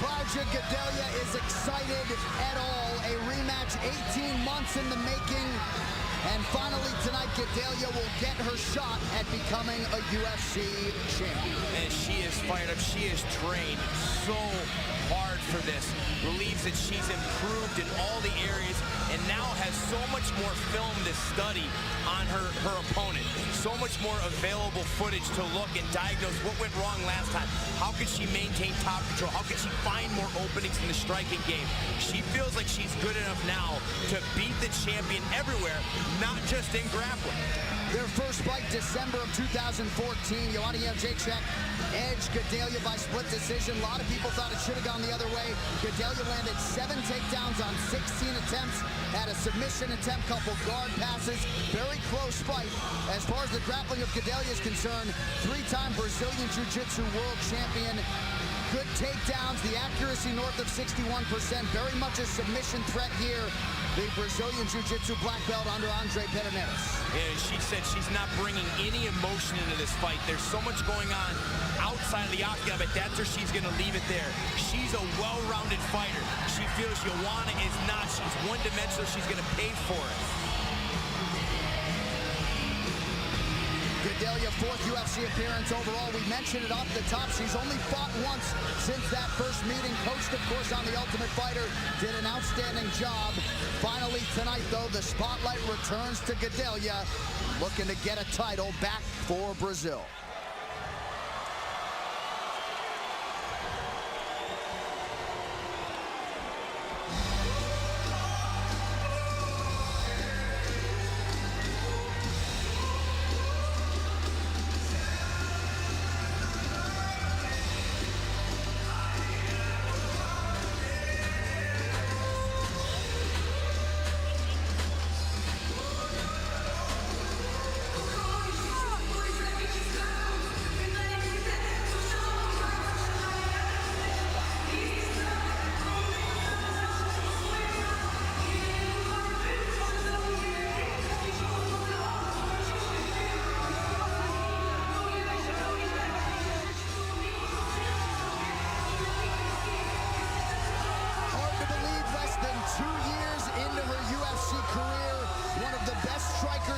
Claudia Gadelha is excited at all. A rematch 18 months in the making. And finally tonight, Gadelha will get her shot at becoming a UFC champion. And she is fired up. She is trained so hard for this. Believes that she's improved in all the areas and now has so much more film to study on her opponent. So much more available footage to look and diagnose what went wrong last time. How could she maintain top control? How could she find more openings in the striking game? She feels like she's good enough now to beat the champion everywhere, not just in grappling. Their first fight, December of 2014, Joanna Jedrzejczyk edged Gadelha by split decision. A lot of people thought it should have gone the other way. Gadelha landed 7 takedowns on 16 attempts, had a submission attempt, couple guard passes. Very close fight. As far as the grappling of Gadelha is concerned, 3-time Brazilian Jiu-Jitsu world champion. Good takedowns, the accuracy north of 61%, very much a submission threat here. The Brazilian Jiu-Jitsu black belt under Andre Pederneiras. And she said she's not bringing any emotion into this fight. There's so much going on outside of the octagon, but that's where she's going to leave it there. She's a well-rounded fighter. She feels Joanna is not. She's one-dimensional. She's going to pay for it. Gadelha, 4th UFC appearance overall. We mentioned it off the top. She's only fought once since that first meeting. Coached, of course, on The Ultimate Fighter. Did an outstanding job. Finally tonight, though, the spotlight returns to Gadelha, looking to get a title back for Brazil.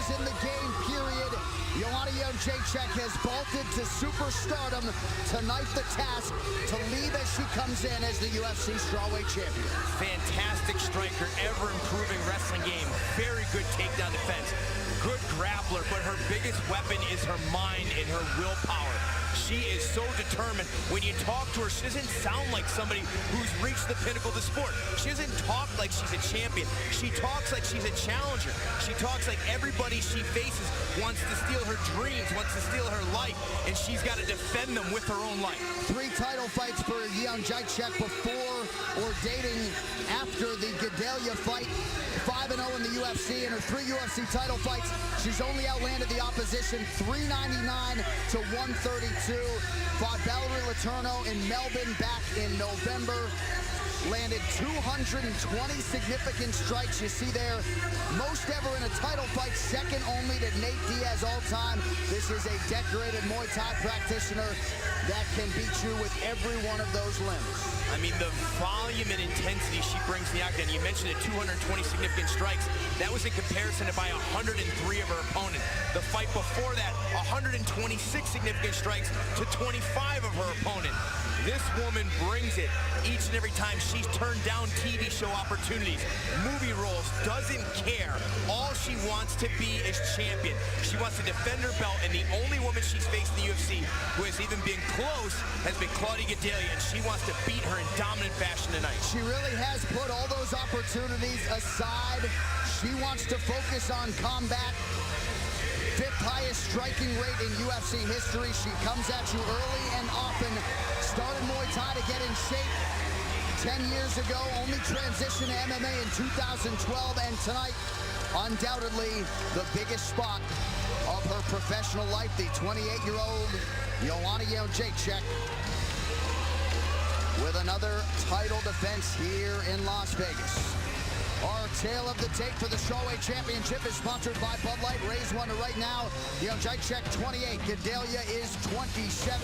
In the game, period. Joanna Jedrzejczyk has vaulted to superstardom. Tonight the task to leave as she comes in as the UFC strawweight champion. Fantastic striker, ever-improving wrestling game. Very good takedown defense. Good grappler, but her biggest weapon is her mind and her willpower. She is so determined. When you talk to her, she doesn't sound like somebody who's reached the pinnacle of the sport. She doesn't talk like she's a champion. She talks like she's a challenger. She talks like everybody she faces wants to steal her dreams, wants to steal her life, and she's got to defend them with her own life. 3 title fights for Jedrzejczyk before or dating after the Gadelha fight. 5-0 in the UFC. In her 3 UFC title fights, she's only outlanded the opposition 399 to 132. Fought Valerie Letourneau in Melbourne back in November. Landed 220 significant strikes. You see there, most ever in a title fight, second only to Nate Diaz all time. This is a decorated Muay Thai practitioner that can beat you with every one of those limbs. I mean, the volume and intensity she brings to the octagon. You mentioned the 220 significant strikes. That was in comparison to by 103 of her opponent. The fight before that, 126 significant strikes to 25 of her opponent. This woman brings it each and every time. She's turned down TV show opportunities, movie roles, doesn't care. All she wants to be is champion. She wants to defend her belt, and the only woman she's faced in the UFC who has even been close has been Claudia Gadelha, and she wants to beat her in dominant fashion tonight. She really has put all those opportunities aside. She wants to focus on combat. 5th highest striking rate in UFC history. She comes at you early and often. Started Muay Thai to get in shape 10 years ago. Only transitioned to MMA in 2012. And tonight, undoubtedly, the biggest spot of her professional life. The 28-year-old Joanna Jedrzejczyk with another title defense here in Las Vegas. Our tale of the tape for the Strawweight Championship is sponsored by Bud Light. Raise one to right now. Jedrzejczyk 28. Gadelha is 27.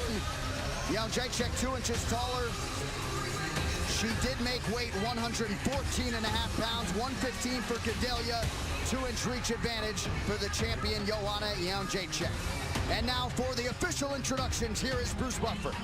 Jedrzejczyk 2 inches taller. She did make weight 114.5 pounds, 115 for Gadelha, 2-inch reach advantage for the champion Joanna Jedrzejczyk. And now for the official introductions, here is Bruce Buffer.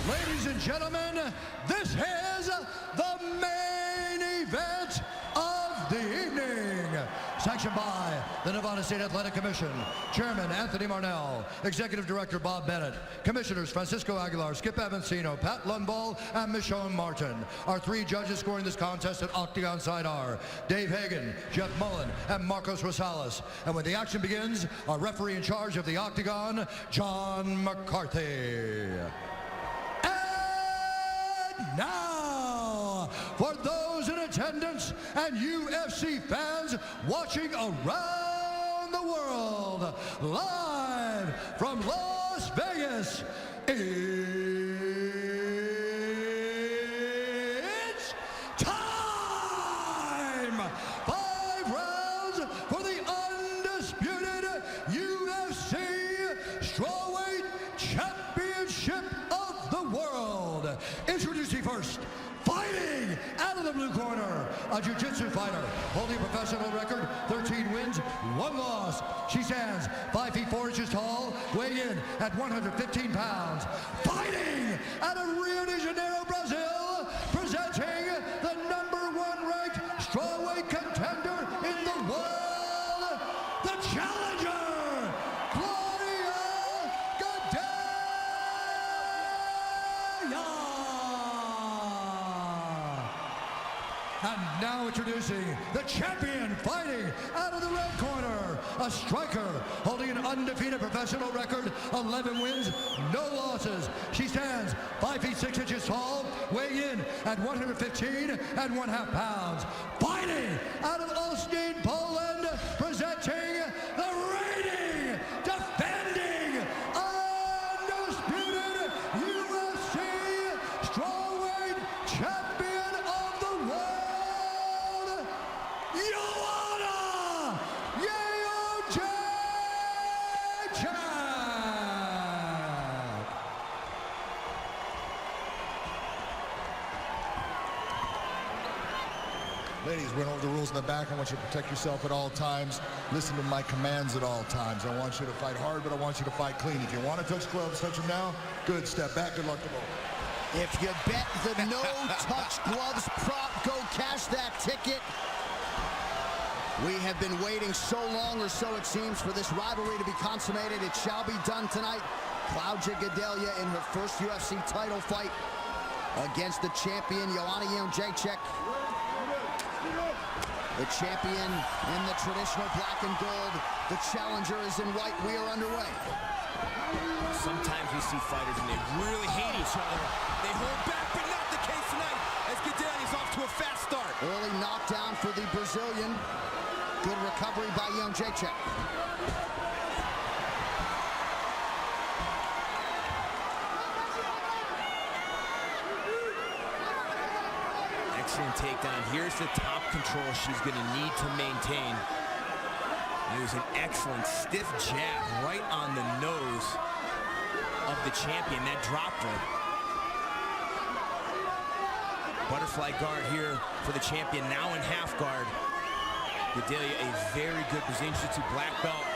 Ladies and gentlemen, this is the main event of the evening. Sanctioned by the Nevada State Athletic Commission, Chairman Anthony Marnell, Executive Director Bob Bennett, Commissioners Francisco Aguilar, Skip Avancino, Pat Lundvall, and Michonne Martin. Our three judges scoring this contest at Octagon side are Dave Hagan, Jeff Mullen, and Marcos Rosales. And when the action begins, our referee in charge of the Octagon, John McCarthy. Now, for those in attendance and UFC fans watching around the world, live from Las Vegas, it's time! 5 rounds for the undisputed UFC Strawweight Championship of the world. Introducing first, fighting out of the blue corner, a jiu-jitsu fighter holding a professional record, 13 wins, 1 loss. She stands 5 feet 4 inches tall, weighing in at 115 pounds. Fighting out of Rio de Janeiro, Brazil, presenting the #1 ranked strawweight contender in the world, the challenger, Claudia Gadelha. And now introducing the champion, fighting out of the red corner, a striker holding an undefeated professional record, 11 wins, no losses. She stands 5 feet 6 inches tall, weighing in at 115.5 pounds. Fighting out of Olsztyn, Poland, presenting the reigning, defending, undisputed UFC strawweight champion of the world, Joanna Jedrzejczyk. Ladies, went over the rules in the back. I want you to protect yourself at all times. Listen to my commands at all times. I want you to fight hard, but I want you to fight clean. If you want to touch gloves, touch them now. Good, step back. Good luck to both. If you bet the no-touch gloves prop, go cash that ticket. We have been waiting so long, or so it seems, for this rivalry to be consummated. It shall be done tonight. Claudia Gadelha in her first UFC title fight against the champion, Joanna Jedrzejczyk. The champion in the traditional black and gold. The challenger is in white. We are underway. Sometimes we see fighters and they really hate each other. They hold back, but not the case tonight, as Gadelha is off to a fast start. Early knockdown for the Brazilian. Good recovery by Jedrzejczyk. Excellent takedown. Here's the top control she's going to need to maintain. It was an excellent stiff jab right on the nose of the champion. That dropped her. Butterfly guard here for the champion, now in half guard. Gadelha, a very good Brazilian Jiu-Jitsu black belt.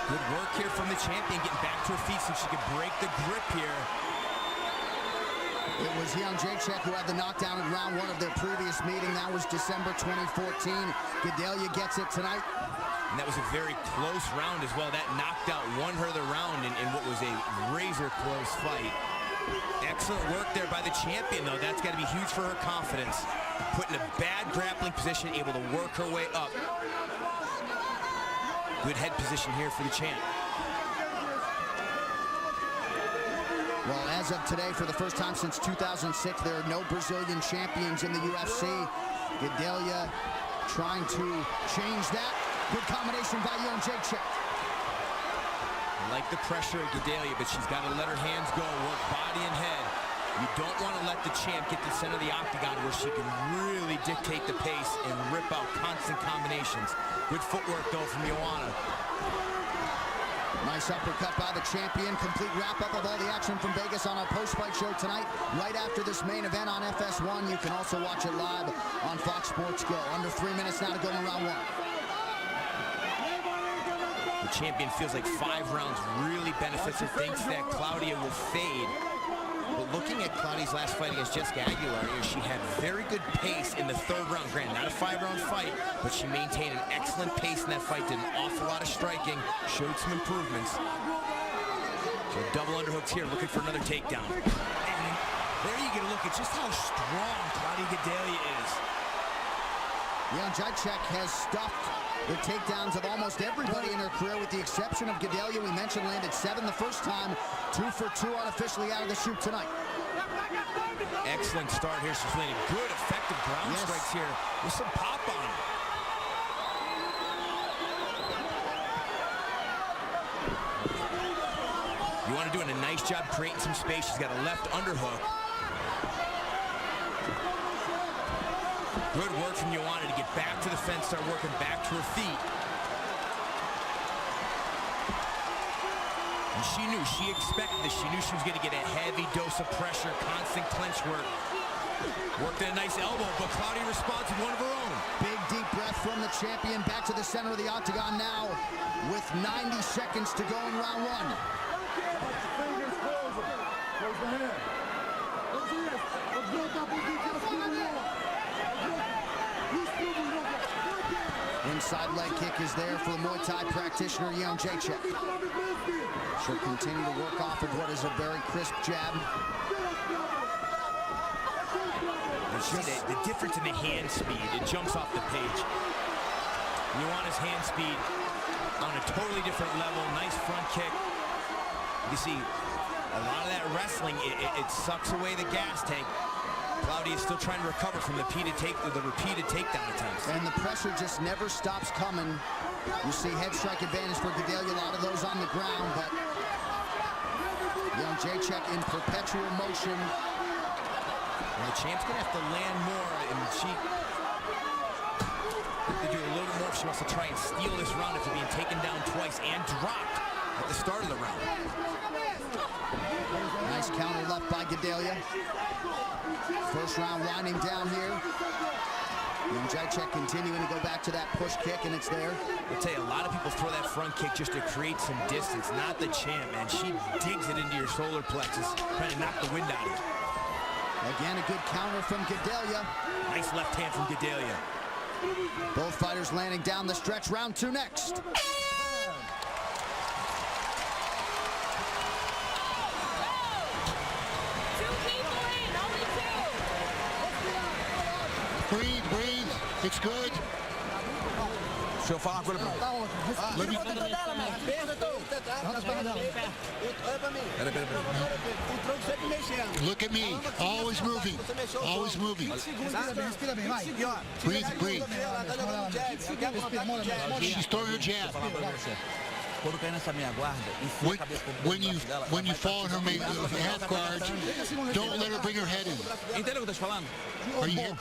Good work here from the champion, getting back to her feet so she could break the grip here. It was Jedrzejczyk who had the knockdown in round 1 of their previous meeting. That was December 2014. Gadelha gets it tonight. And that was a very close round as well. That knockout won her the round in what was a razor-close fight. Excellent work there by the champion, though. That's got to be huge for her confidence. Put in a bad grappling position, able to work her way up. Good head position here for the champ. Well, as of today, for the first time since 2006, there are no Brazilian champions in the UFC. Gadelha trying to change that. Good combination by Jedrzejczyk. I like the pressure of Gadelha, but she's got to let her hands go, work body and head. You don't want to let the champ get to the center of the octagon where she can really dictate the pace and rip out constant combinations. Good footwork, though, from Joanna. Nice uppercut by the champion. Complete wrap-up of all the action from Vegas on our post-fight show tonight. Right after this main event on FS1. You can also watch it live on Fox Sports Go. Under 3 minutes now to go in round one. The champion feels like 5 rounds really benefits her. Thinks that Claudia will fade. But looking at Claudia's last fight against Jessica Aguilar, she had very good pace in the 3rd round. Granted, not a 5-round fight, but she maintained an excellent pace in that fight. Did an awful lot of striking, showed some improvements. So double underhooks here, looking for another takedown. And there you get a look at just how strong Claudia Gadelha is. Jedrzejczyk has stuffed the takedowns of almost everybody in her career, with the exception of Gadelha. We mentioned landed 7 the first time, 2 for 2 unofficially out of the chute tonight. Excellent start here. She's landing good, effective ground strikes here with some pop on them. Joanna doing a nice job creating some space. She's got a left underhook. Good work from Joanna to get back to the fence, start working back to her feet. And she expected this. She knew she was going to get a heavy dose of pressure, constant clinch work. Worked in a nice elbow, but Claudia responds with one of her own. Big deep breath from the champion. Back to the center of the octagon now with 90 seconds to go in round one. Inside leg kick is there for the Muay Thai practitioner, Jedrzejczyk. She'll continue to work off of what is a very crisp jab. The difference in the hand speed, it jumps off the page. Joanna's hand speed on a totally different level. Nice front kick. You see, a lot of that wrestling, it sucks away the gas tank. Claudia is still trying to recover from the repeated takedown attempts. And the pressure just never stops coming. You see head strike advantage for Gadelha, a lot of those on the ground, but Jedrzejczyk in perpetual motion. Well, the champ's gonna have to land more, and she has to do a little bit more if she wants to try and steal this round after being taken down twice and dropped at the start of the round. Nice counter left by Gadelha. First round winding down here. Jedrzejczyk continuing to go back to that push kick, and it's there. I'll tell you, a lot of people throw that front kick just to create some distance. Not the champ, man. She digs it into your solar plexus, trying to knock the wind out of you. Again, a good counter from Gadelha. Nice left hand from Gadelha. Both fighters landing down the stretch. Round 2 next. Breathe. It's good. Deixa eu falar uma coisa pra Look at me. Always moving. Always moving. Breathe. She's throwing her jab. Quando cair nessa minha guarda, When you fall in her half guard, don't let her bring her head in. Entendeu o que eu tô te falando? Are you here?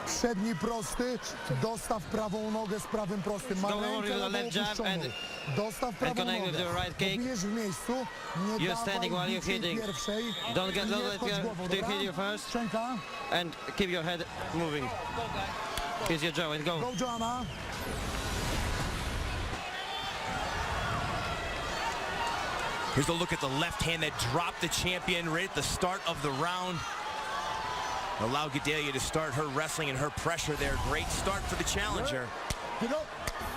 Przedni prosty, dostaw prawą nogę z prawym prostym. Ma rękę lewą opuszczoną. Dostaw prawą nogę. Dobijesz w miejscu, nie dawaj bicie pierwszej. Don't let you hit you first. Szczęka. And keep your head moving. Here's your jaw and go. Go, Joanna. Here's a look at the left hand that dropped the champion right at the start of the round. Allow Gadelha to start her wrestling and her pressure there. Great start for the challenger.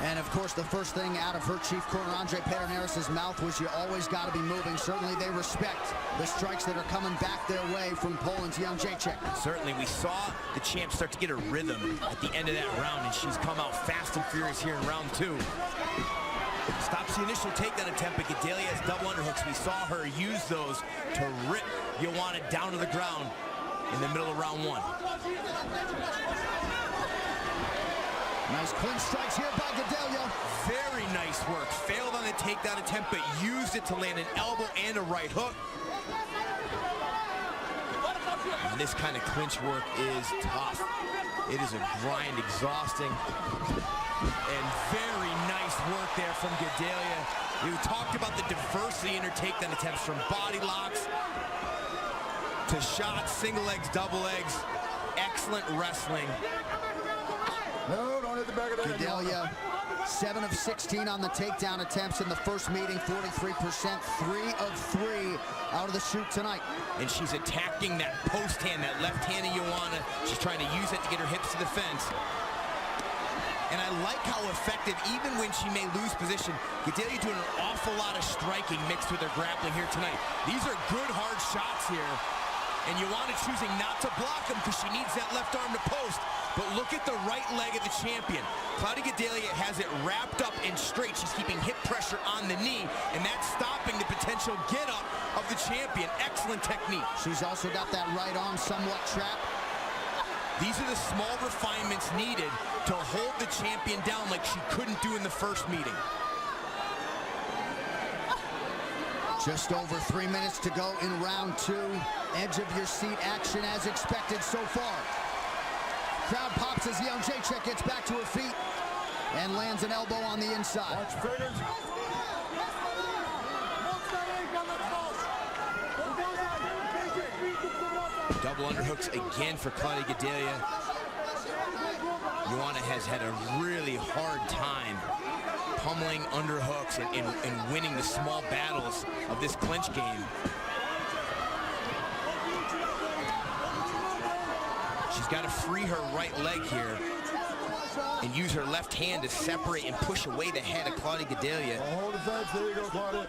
And of course, the first thing out of her chief corner, Andre Pederneiras' mouth, was you always got to be moving. Certainly they respect the strikes that are coming back their way from Poland's Jedrzejczyk. Certainly, we saw the champ start to get a rhythm at the end of that round, and she's come out fast and furious here in round 2. Stops the initial takedown attempt, but Gadelha has double underhooks. We saw her use those to rip Joanna down to the ground in the middle of round 1. Nice clean strikes here by Gadelha. Very nice work. Failed on the takedown attempt, but used it to land an elbow and a right hook. And this kind of clinch work is tough. It is a grind, exhausting. And very nice work there from Gadelha. We talked about the diversity in her takedown attempts, from body locks to shots, single legs, double legs. Excellent wrestling. No, don't hit the back of the head. Gadelha, 7 of 16 on the takedown attempts in the first meeting, 43%, 3 of 3 out of the shoot tonight. And she's attacking that post hand, that left hand of Joanna. She's trying to use it to get her hips to the fence. And I like how effective, even when she may lose position, Gadelha doing an awful lot of striking mixed with her grappling here tonight. These are good, hard shots here. And Joanna choosing not to block them because she needs that left arm to post. But look at the right leg of the champion. Claudia Gadelha has it wrapped up and straight. She's keeping hip pressure on the knee, and that's stopping the potential get-up of the champion. Excellent technique. She's also got that right arm somewhat trapped. These are the small refinements needed to hold the champion down like she couldn't do in the first meeting. Just over 3 minutes to go in round 2. Edge of your seat action as expected so far. Crowd pops as Jedrzejczyk gets back to her feet and lands an elbow on the inside. Watch your fingers. Double underhooks again for Claudia Gadelha. Joanna has had a really hard time pummeling underhooks and winning the small battles of this clinch game. She's got to free her right leg here and use her left hand to separate and push away the head of Claudia Gadelha. Hold the fence. There you go, Claudia.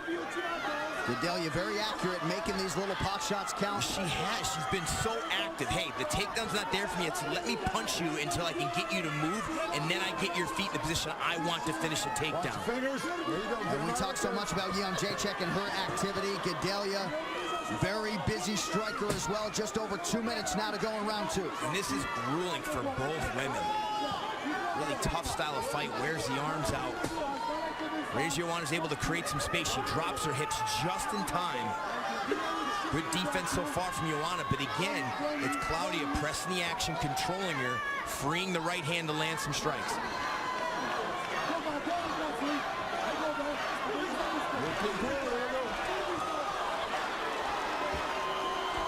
Gadelha very accurate, making these little pot shots count. She has. She's been so active. Hey, the takedown's not there for me. It's let me punch you until I can get you to move, and then I get your feet in the position I want to finish a takedown. Fingers. There you go. And we talk so much about Jedrzejczyk and her activity. Gadelha, very busy striker as well. Just over 2 minutes now to go in round 2. And this is grueling for both women. Really tough style of fight. Wears the arms out. Joanna's able to create some space. She drops her hips just in time. Good defense so far from Joanna, but again, it's Claudia pressing the action, controlling her, freeing the right hand to land some strikes.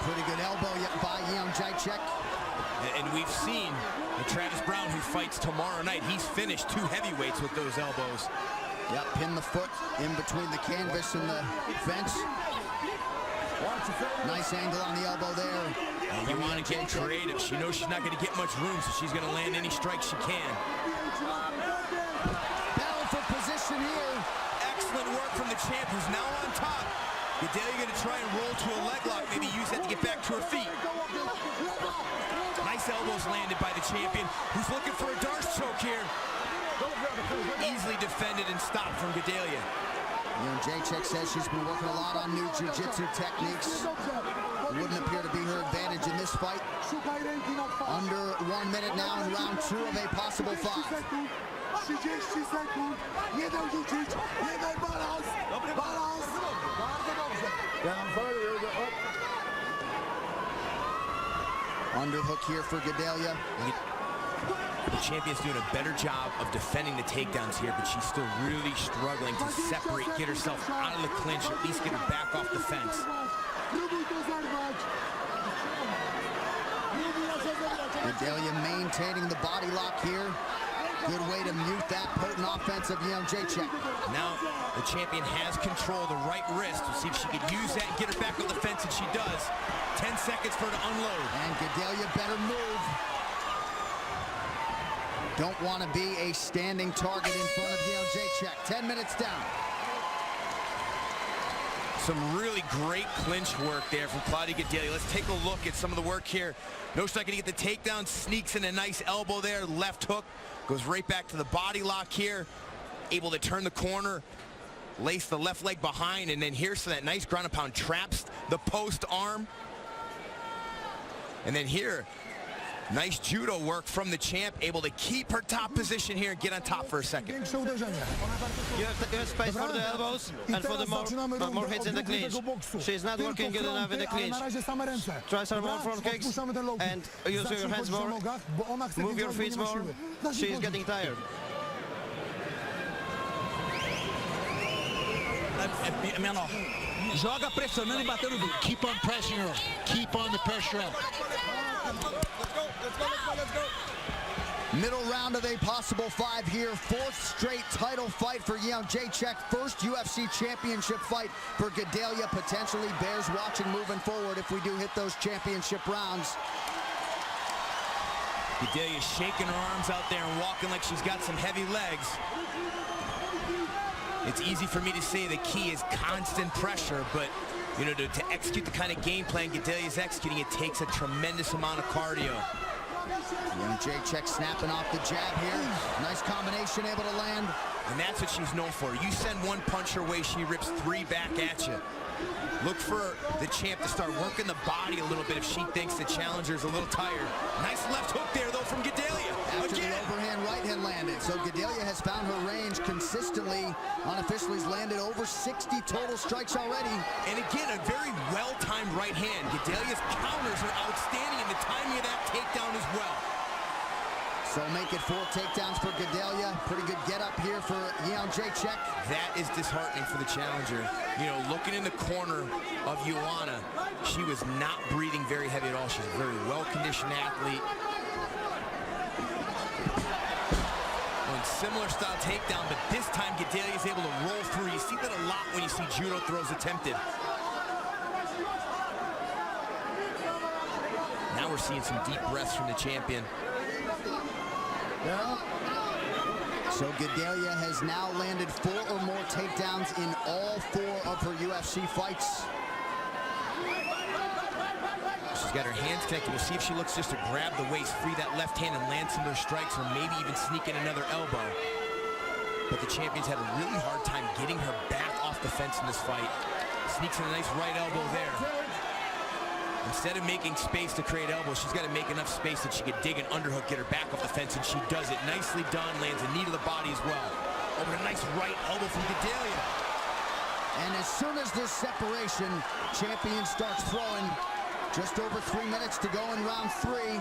Pretty good elbow by Jedrzejczyk. And we've seen Travis Brown, who fights tomorrow night, he's finished 2 heavyweights with those elbows. Yep, pin the foot in between the canvas and the fence. Nice angle on the elbow there. And you want to get creative. She knows she's not going to get much room, so she's going to land any strikes she can. Battle for position here. Excellent work from the champ, who's now on top. Gadelha going to try and roll to a leg lock, maybe use that to get back to her feet. Nice elbows landed by the champion, who's looking for a Darce choke here. Easily defended and stopped from Gadelha. Jedrzejczyk says she's been working a lot on new jiu-jitsu techniques. Wouldn't appear to be her advantage in this fight. Under 1 minute now in round 2 of a possible 5. 30 sekund, nie dał rzucić, nie dał balans, balans, bardzo dobrze. Down further, up. Underhook here for Gadelha. The champion's doing a better job of defending the takedowns here, but she's still really struggling to separate, get herself out of the clinch, or at least get her back off the fence. Gadelha maintaining the body lock here. Good way to mute that potent offense of Jedrzejczyk. Now the champion has control of the right wrist. We'll see if she can use that and get her back on the fence, and she does. 10 seconds for her to unload. And Gadelha better move. Don't want to be a standing target in front of Jedrzejczyk. 10 minutes down. Some really great clinch work there from Claudia Gadelha. Let's take a look at some of the work here. No strike to get the takedown, sneaks in a nice elbow there, left hook, goes right back to the body lock here, able to turn the corner, lace the left leg behind, and then here's that nice ground and pound, traps the post arm. And then here, Nice judo work from the champ, able to keep her top position here and get on top for a second. You have space for the elbows and for the more hits in the clinch. She's not working good enough in the clinch. Try some more front kicks and use your hands more. Move your feet more. She's getting tired. É menor. Joga pressionando e batendo duro. Keep on pressing her. Keep on the pressure up. Middle round of a possible 5 here. 4th straight title fight for Joanna Jedrzejczyk. First UFC championship fight for Gadelha. Potentially bears watching moving forward if we do hit those championship rounds. Gadelha shaking her arms out there and walking like she's got some heavy legs. It's easy for me to say the key is constant pressure, but you know, to execute the kind of game plan Gadelha is executing, it takes a tremendous amount of cardio. Joanna Jedrzejczyk snapping off the jab here. Nice combination, able to land. And that's what she's known for. You send one punch her way, she rips 3 back at you. Look for the champ to start working the body a little bit if she thinks the challenger's a little tired. Nice left hook there, though, from Gadelha. After the overhand right hand landed. So Gadelha has found her range consistently. Unofficially, he's landed over 60 total strikes already. And again, a very well-timed right hand. Gadelha's counters are outstanding, and the timing of that takedown as well. So make it 4 takedowns for Gadelha. Pretty good get up here for Joanna Jedrzejczyk. That is disheartening for the challenger. You know, looking in the corner of Joanna, she was not breathing very heavy at all. She's a very well-conditioned athlete. One similar style takedown, but this time Gadelha is able to roll through. You see that a lot when you see judo throws attempted. Now we're seeing some deep breaths from the champion. So Gadelha has now landed 4 or more takedowns in all 4 of her UFC fights. She's got her hands connected. We'll see if she looks just to grab the waist, free that left hand, and land some of those strikes, or maybe even sneak in another elbow. But the champion's had a really hard time getting her back off the fence in this fight. Sneaks in a nice right elbow there. Instead of making space to create elbows, she's got to make enough space that she could dig an underhook, get her back off the fence, and she does it. Nicely done, lands a knee to the body as well. Over a nice right elbow from Gadelha. And as soon as this separation, champion starts throwing. Just over 3 minutes to go in round 3.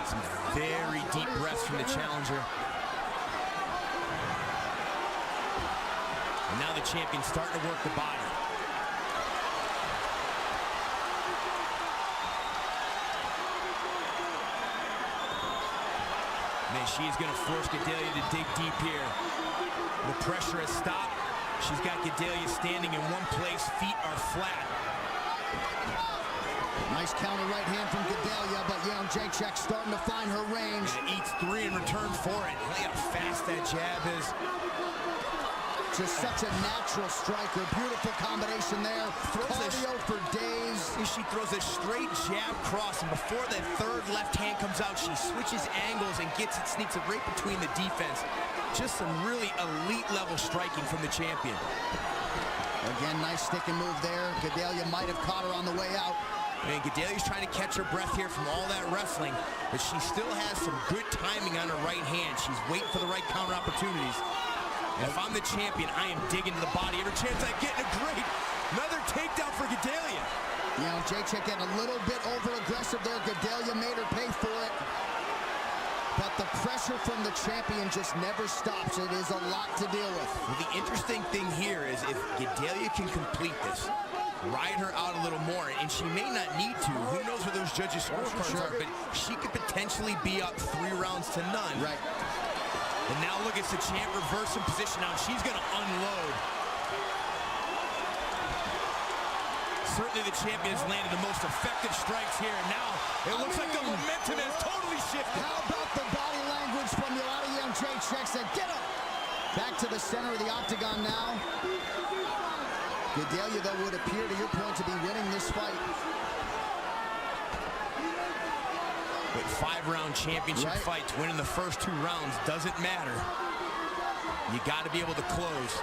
Some very deep breaths from the challenger. And now the champion's starting to work the body. Man, she is going to force Gadelha to dig deep here. The pressure has stopped. She's got Gadelha standing in one place. Feet are flat. Nice counter right hand from Gadelha, but Joanna Jedrzejczyk starting to find her range. And it eats 3 in return for it. Look how fast that jab is. Just such a natural striker. Beautiful combination there. Cardio for days. She throws a straight jab cross, and before that 3rd left hand comes out, she switches angles and gets it, sneaks it right between the defense. Just some really elite level striking from the champion. Again, nice stick and move there. Gadelha might have caught her on the way out. I mean, Gadelha's trying to catch her breath here from all that wrestling, but she still has some good timing on her right hand. She's waiting for the right counter opportunities. And if I'm the champion, I am digging to the body every chance I get. Another takedown for Gadelha. Joanna Jedrzejczyk getting a little bit over-aggressive there. Gadelha made her pay for it. But the pressure from the champion just never stops. It is a lot to deal with. Well, the interesting thing here is if Gadelha can complete this, ride her out a little more, and she may not need to. Who knows what those judges' scorecards are, but she could potentially be up 3 rounds to none. Right. And now look, it's the champ reversing position now. She's going to unload. Certainly the champion has landed the most effective strikes here. And now it looks like the momentum has totally shifted. How about the body language from Joanna Jedrzejczyk? Said, get up! Back to the center of the octagon now. Gadelha, though, would appear, to your point, to be winning this fight. But 5-round championship fights, winning the first 2 rounds doesn't matter. You got to be able to close.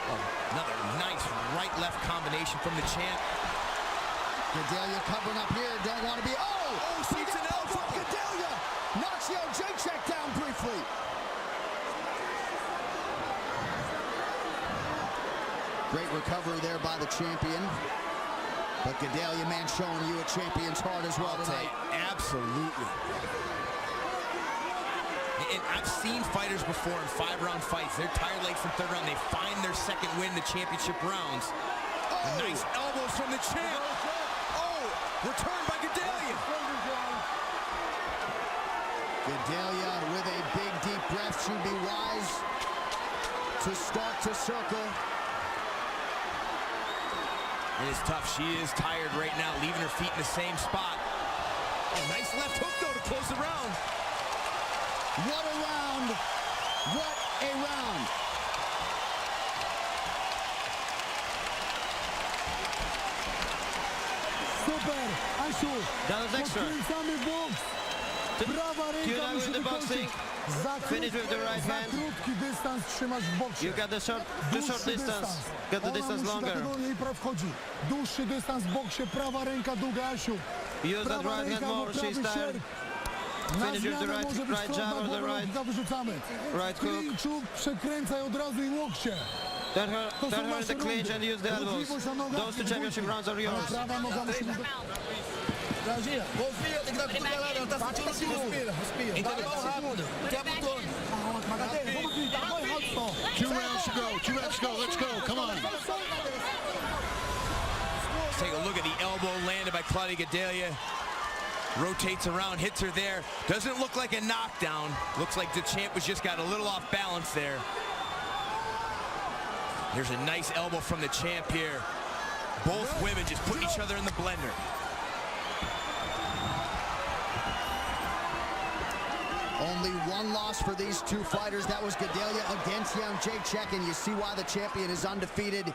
Oh, another nice right-left combination from the champ. Gadelha covering up here, don't want to be, oh! Seats an elbow. takes Jedrzejczyk down briefly. Great recovery there by the champion. But Gadelha, man, showing you a champion's heart as well tonight. Absolutely. And I've seen fighters before in 5-round fights. They're tired late from third round. They find their second win in the championship rounds. Oh. Nice elbows from the champ. Oh, returned by Gadelha. Gadelha with a big, deep breath. She'd be wise to start to circle. It is tough. She is tired right now, leaving her feet in the same spot. Oh, nice left hook, though, to close the round. What a round. What a round. Super, Asiu. That was extra. Podkręcamy boks. Prawa ręka musi wykończyć. Finish with the right za hand. krótki dystans trzymasz w boksie. You got the short distance. Got the distance longer. Dlatego jej wchodzi. Dłuższy dystans w boksie. Prawa ręka długa, Asiu. Use that right hand more. She's tired. Finish with the right jab or the right hook. Klinczu przekręcaj od razu i łokcie. Turn her in the clinch and use the elbows. Those two championship rounds are yours. Prawa noga musi być... Two rounds to go. 2 rounds to go. Let's go. Come on. Let's take a look at the elbow landed by Claudia Gadelha. Rotates around, hits her there. Doesn't look like a knockdown. Looks like the champ was just got a little off balance there. Here's a nice elbow from the champ here. Both women just put each other in the blender. Only one loss for these two fighters. That was Gadelha against Jedrzejczyk, and you see why the champion is undefeated.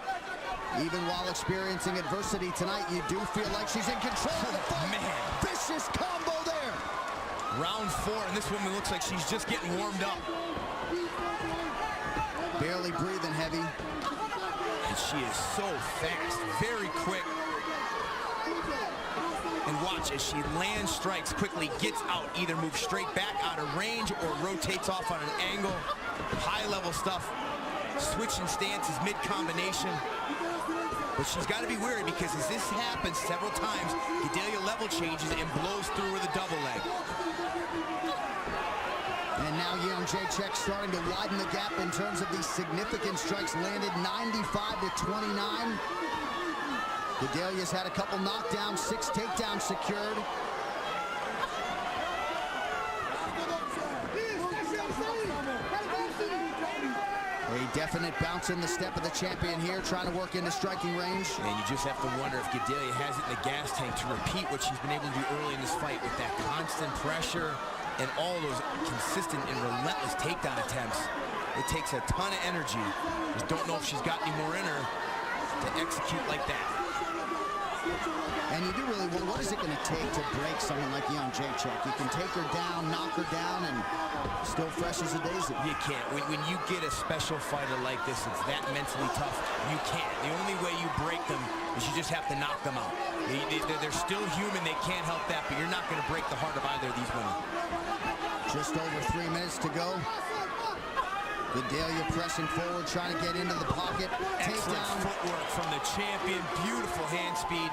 Even while experiencing adversity tonight, you do feel like she's in control of the fight. Man. Vicious combo there. Round 4, and this woman looks like she's just getting warmed up. Barely breathing heavy. And she is so fast, very quick. And watch as she lands strikes quickly, gets out, either moves straight back out of range or rotates off on an angle. High-level stuff. Switching stances mid-combination. But she's got to be wary because as this happens several times, Gadelha level changes and blows through with a double leg. And now Jedrzejczyk starting to widen the gap in terms of these significant strikes landed, 95-29. Gadelha's had a couple knockdowns, 6 takedowns secured. A definite bounce in the step of the champion here, trying to work into striking range. And you just have to wonder if Gadelha has it in the gas tank to repeat what she's been able to do early in this fight with that constant pressure and all those consistent and relentless takedown attempts. It takes a ton of energy. Just don't know if she's got any more in her to execute like that. And you do really wonder, what is it going to take to break someone like Jedrzejczyk? You can take her down, knock her down, and still fresh as a daisy. You can't. When you get a special fighter like this, it's that mentally tough. You can't. The only way you break them is you just have to knock them out. They're still human. They can't help that, but you're not going to break the heart of either of these women. Just over 3 minutes to go. Gadelha pressing forward, trying to get into the pocket. Excellent footwork from the champion. Beautiful hand speed.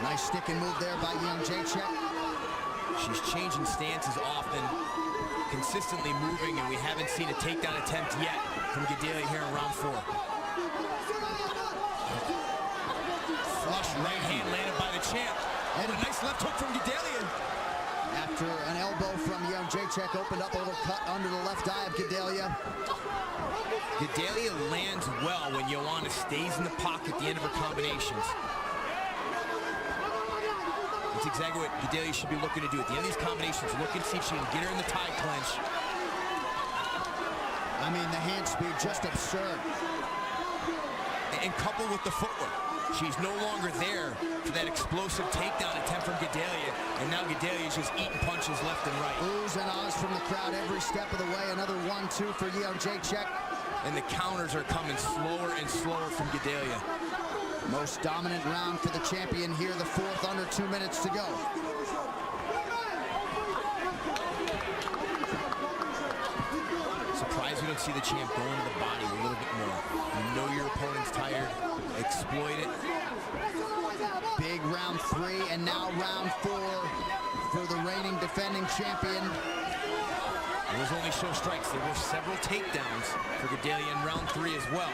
Nice stick and move there by Jedrzejczyk. She's changing stances often, consistently moving, and we haven't seen a takedown attempt yet from Gadelha here in round 4. Flush right hand landed by the champ. And a nice left hook from Gadelha. After an elbow from Jedrzejczyk, opened up a little cut under the left eye of Gadelha. Gadelha lands well when Joanna stays in the pocket at the end of her combinations. That's exactly what Gadelha should be looking to do. At the end of these combinations, look and see if she can get her in the tie clinch. I mean, the hand speed, just absurd. And coupled with the footwork. She's no longer there for that explosive takedown attempt from Gadelha. And now Gadelha is just eating punches left and right. Oohs and ahs from the crowd every step of the way. Another 1-2 for Jedrzejczyk. And the counters are coming slower and slower from Gadelha. Most dominant round for the champion here, the fourth, under 2 minutes to go. Surprised we don't see the champ go into the body a little bit more. You know your opponent's tired, exploit it. Big round 3, and now round 4 for the reigning defending champion. Those only show strikes. There were several takedowns for Gadelha in round 3 as well.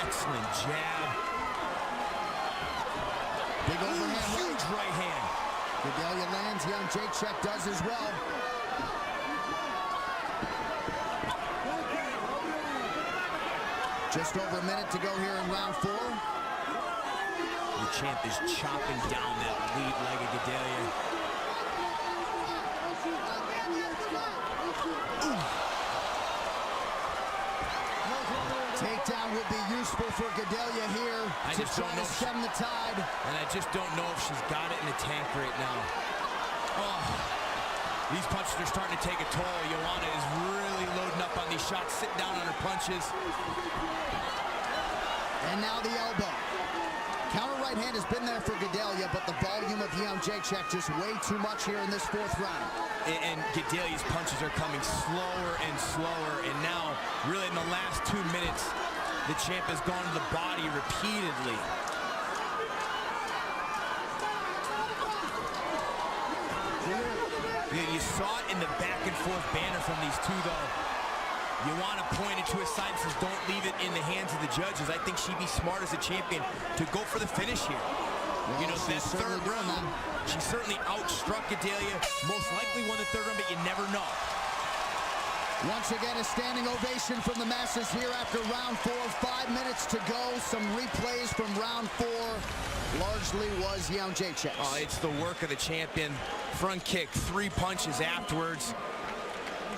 Excellent jab. Big overhand Huge right hand. Gadelha lands, Jedrzejczyk does as well. Just over a minute to go here in round 4. The champ is chopping down that lead leg of Gadelha. Takedown would be useful for Gadelha here to try to stem the tide. And I just don't know if she's got it in the tank right now. Oh, these punches are starting to take a toll. Joanna is really loading up on these shots, sitting down on her punches. And now the elbow. Counter right hand has been there for Gadelha, but the volume of Jedrzejczyk just way too much here in this fourth round. And Gadelha's punches are coming slower and slower, and now, really in the last 2 minutes, the champ has gone to the body repeatedly. You saw it in the back and forth banner from these two, though. Joanna pointed to his side and says, don't leave it in the hands of the judges. I think she'd be smart as a champion to go for the finish here. Well, you know, that third round, she certainly outstruck Gadelha. Most likely won the third round, but you never know. Once again, a standing ovation from the masses here after round 4. 5 minutes to go. Some replays from round 4. Largely was Jedrzejczyk. Oh, it's the work of the champion. Front kick, 3 punches afterwards.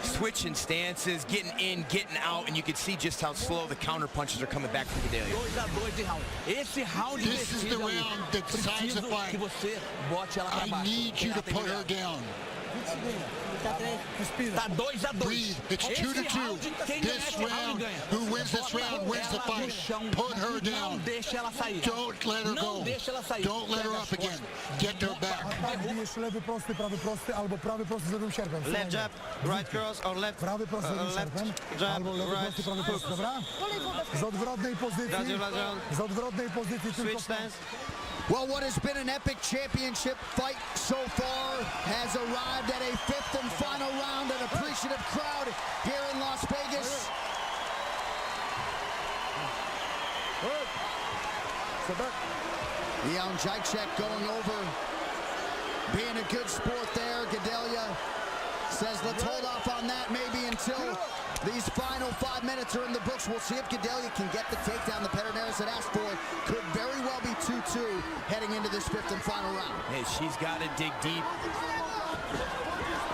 Switching stances, getting in, getting out, and you can see just how slow the counter punches are coming back from Gadelha. This is the round that decides the fight. I need you to put her down. Breathe. It's 2-2. This round, who wins this round wins the fight. Put her down. Don't let her go. Don't let her up again. Get her back. Left jab, right cross, or left jab, right hook. Switch stance. Well, what has been an epic championship fight so far has arrived at a 5th and final round. An appreciative crowd here in Las Vegas. Jedrzejczyk going over, being a good sport there. Gadelha says, let's hold off on that maybe until these final 5 minutes are in the books. We'll see if Gadelha can get the takedown the Pedernales had asked for. Could very well be 2-2 heading into this 5th and final round. Hey, she's got to dig deep.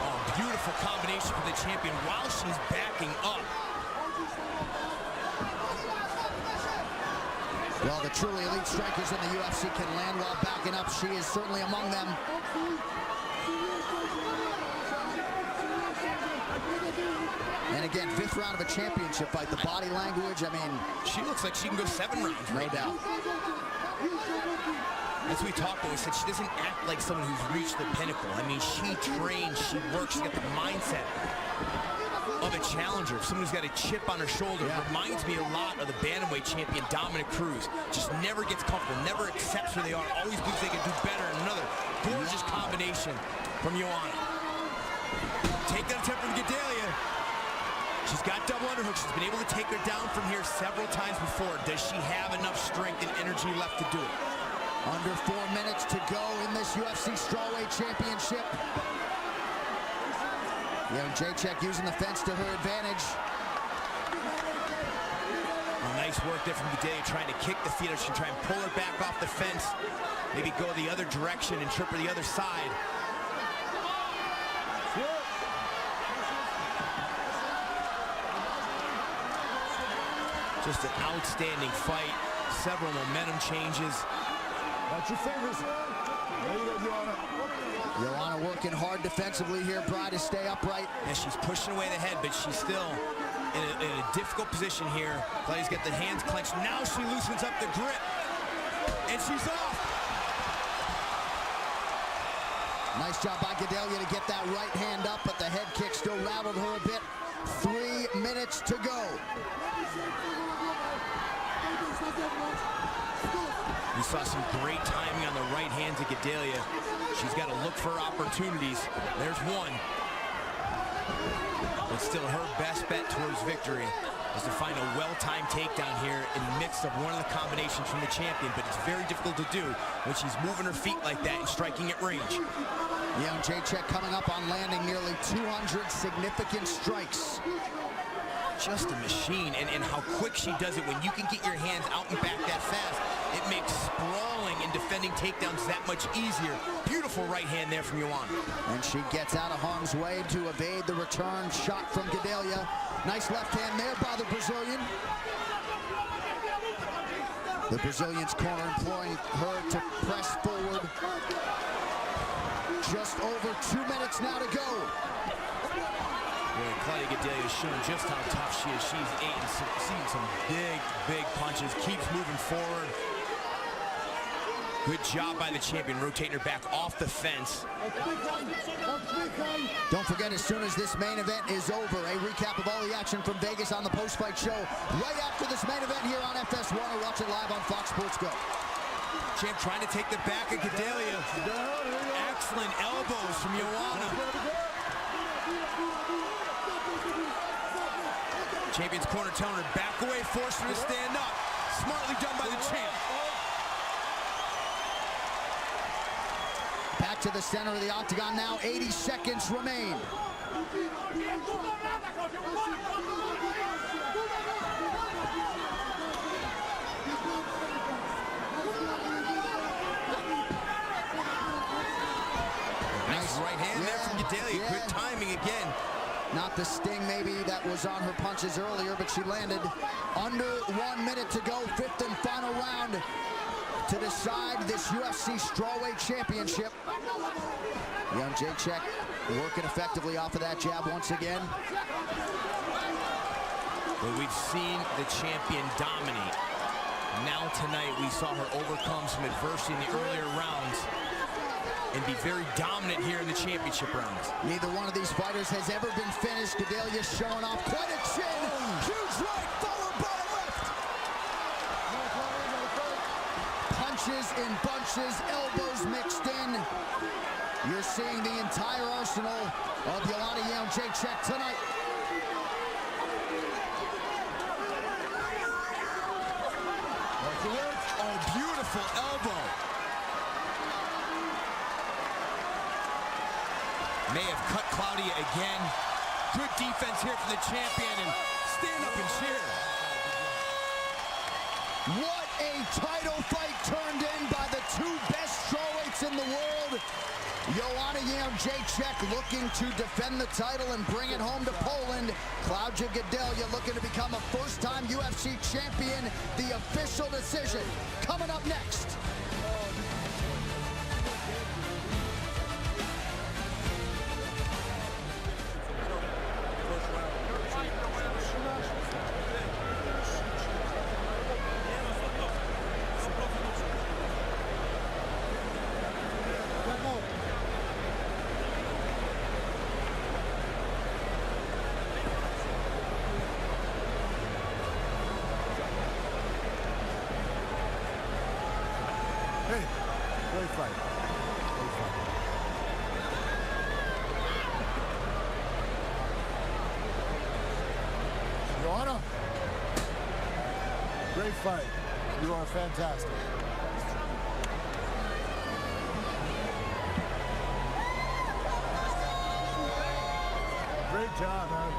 Oh, beautiful combination for the champion while she's backing up. Well, the truly elite strikers in the UFC can land while backing up. She is certainly among them. And again, 5th round of a championship fight. The body language, I mean... She looks like she can go 7 rounds. No doubt. As we talked about, we said she doesn't act like someone who's reached the pinnacle. I mean, she trains, she works, she's got the mindset of a challenger, someone who's got a chip on her shoulder. Yeah. Reminds me a lot of the bantamweight champion, Dominic Cruz. Just never gets comfortable, never accepts where they are, always believes they can do better. Another gorgeous combination from Joanna. Take that attempt from Gadelha. She's got double underhooks. She's been able to take her down from here several times before. Does she have enough strength and energy left to do it? Under 4 minutes to go in this UFC Strawweight Championship. Jedrzejczyk using the fence to her advantage. Well, nice work there from Gadelha, trying to kick the feet. She try and pull her back off the fence. Maybe go the other direction and trip her the other side. Just an outstanding fight. Several momentum changes. Watch your fingers. There you go, Joanna. Joanna working hard defensively here, trying to stay upright. And she's pushing away the head, but she's still in a difficult position here. Claudia's got the hands clenched. Now she loosens up the grip, and she's off. Nice job by Gadelha to get that right hand up, but the head kick still rattled her a bit. 3 minutes to go. We saw some great timing on the right hand to Gadelha. She's got to look for opportunities. There's one. But still, her best bet towards victory is to find a well-timed takedown here in the midst of one of the combinations from the champion. But it's very difficult to do when she's moving her feet like that and striking at range. Jedrzejczyk coming up on landing nearly 200 significant strikes. Just a machine, and how quick she does it. When you can get your hands out and back that fast, it makes sprawling and defending takedowns that much easier. Beautiful right hand there from Joanna. And she gets out of harm's way to evade the return shot from Gadelha. Nice left hand there by the Brazilian. The Brazilian's corner imploring her to press forward. Just over 2 minutes now to go. Yeah, Claudia Gadelha has shown just how tough she is. She's seen some big punches. Keeps moving forward. Good job by the champion, rotating her back off the fence. Don't forget, as soon as this main event is over, a recap of all the action from Vegas on the post-fight show right after this main event here on FS1, or watch it live on Fox Sports Go. Champ trying to take the back of Gadelha. Excellent elbows from Joanna. Champion's corner telling her back away, forcing her to stand up. Smartly done by the champ. Back to the center of the octagon now. 80 seconds remain. Nice right hand there from Gadelha. Yeah. Good timing again. Not the sting maybe that was on her punches earlier, but she landed. Under 1 minute to go, fifth and final round to decide this UFC Strawweight Championship. Jedrzejczyk working effectively off of that jab once again. But we've seen the champion dominate. Now tonight we saw her overcome some adversity in the earlier rounds and be very dominant here in the championship rounds. Neither one of these fighters has ever been finished. Gadelha showing off quite a chin. Huge right followed by a left. Punches in bunches, elbows mixed in. You're seeing the entire arsenal of Joanna Jedrzejczyk tonight. Oh, beautiful elbow. May have cut Claudia again. Good defense here from the champion, and stand up and cheer. What a title fight turned in by the two best strawweights in the world. Joanna Jedrzejczyk looking to defend the title and bring it home to Poland. Claudia Gadelha looking to become a first-time UFC champion. The official decision coming up next. Hey, great fight. Great fight. Joanna, great fight. You are fantastic. Great job, man.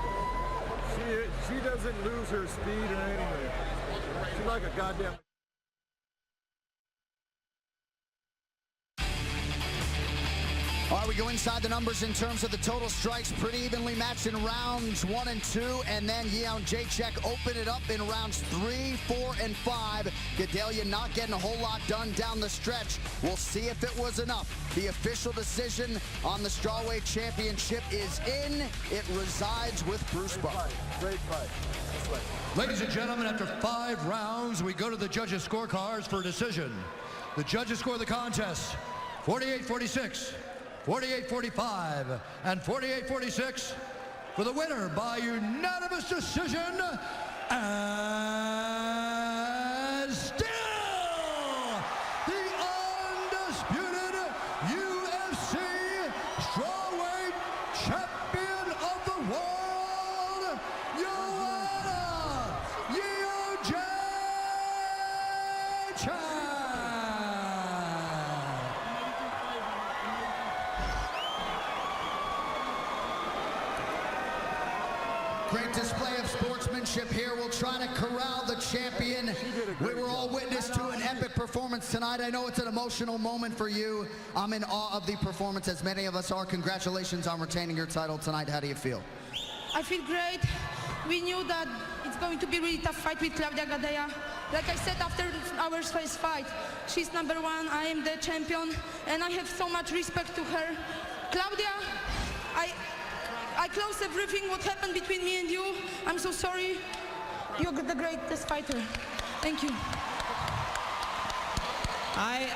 She doesn't lose her speed or anything. She's like a goddamn... All right, we go inside the numbers in terms of the total strikes. Pretty evenly matched in rounds 1 and 2, and then Joanna Jedrzejczyk opened it up in rounds 3, 4, and 5. Gadelha not getting a whole lot done down the stretch. We'll see if it was enough. The official decision on the strawweight championship is in. It resides with Bruce Buffer. Great fight. Ladies and gentlemen, after 5 rounds, we go to the judges' scorecards for a decision. The judges score the contest 48-46, 48-45, and 48-46 for the winner by unanimous decision, and still the undisputed UFC strawweight champion of the world, Joanna Jedrzejczyk. Great display of sportsmanship here. We'll try to corral the champion. We were all witness to an epic performance tonight. I know it's an emotional moment for you. I'm in awe of the performance, as many of us are. Congratulations on retaining your title tonight. How do you feel? I feel great. We knew that it's going to be a really tough fight with Claudia Gadelha. Like I said, after our first fight, she's #1, I am the champion, and I have so much respect to her. Claudia, I close everything what happened between me and you. I'm so sorry. You're the greatest fighter. Thank you. I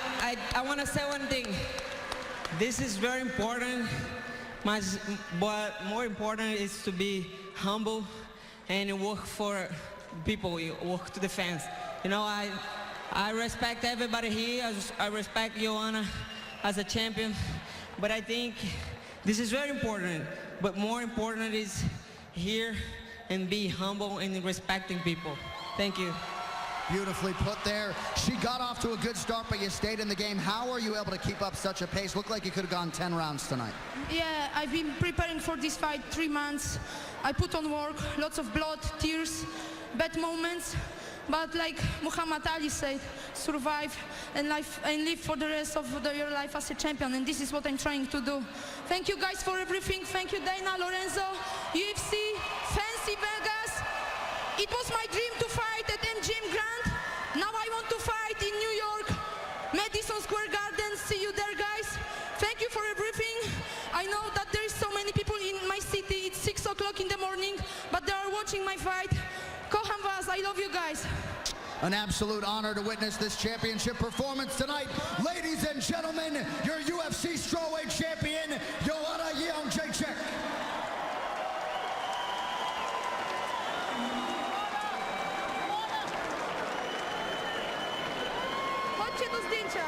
want to say one thing. This is very important, but more important is to be humble and work for people, work to the fans. You know, I respect everybody here. I respect Joanna as a champion, but I think this is very important. But more important is here and be humble and respecting people. Thank you. Beautifully put there. She got off to a good start, but you stayed in the game. How are you able to keep up such a pace? Looked like you could have gone 10 rounds tonight. Yeah, I've been preparing for this fight 3 months. I put on work, lots of blood, tears, bad moments. But like Muhammad Ali said, survive and live for the rest of your life as a champion. And this is what I'm trying to do. Thank you guys for everything. Thank you, Dana, Lorenzo, UFC, Fancy Vegas. It was my dream to fight at MGM Grand. Now I want to fight in New York, Madison Square Garden. See you there, guys. Thank you for everything. I know that there is so many people in my city. It's 6 o'clock in the morning, but they are watching my fight. Kocham was. I love you guys. An absolute honor to witness this championship performance tonight. Ladies and gentlemen, your UFC strawweight champion, Joanna Jedrzejczyk. Chodźcie do zdjęcia.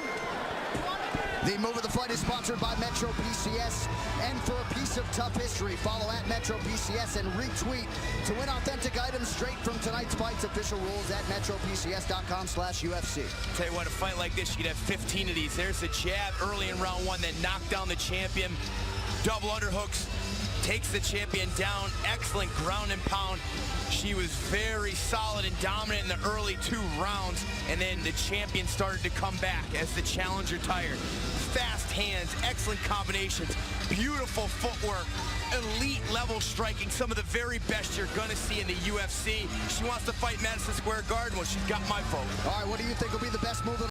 The move of the fight is sponsored by Metro PCS. And for a piece of tough history, follow at Metro PCS and retweet to win authentic items straight from tonight's fight's official rules at metropcs.com/UFC. Tell you what, a fight like this, you could have 15 of these. There's a jab early in round 1 that knocked down the champion. Double underhooks, takes the champion down. Excellent ground and pound. She was very solid and dominant in the early 2 rounds, and then the champion started to come back as the challenger tired. Fast hands, excellent combinations, beautiful footwork, elite level striking, some of the very best you're gonna see in the UFC. She wants to fight Madison Square Garden. Well, she's got my vote. All right, what do you think will be the best move of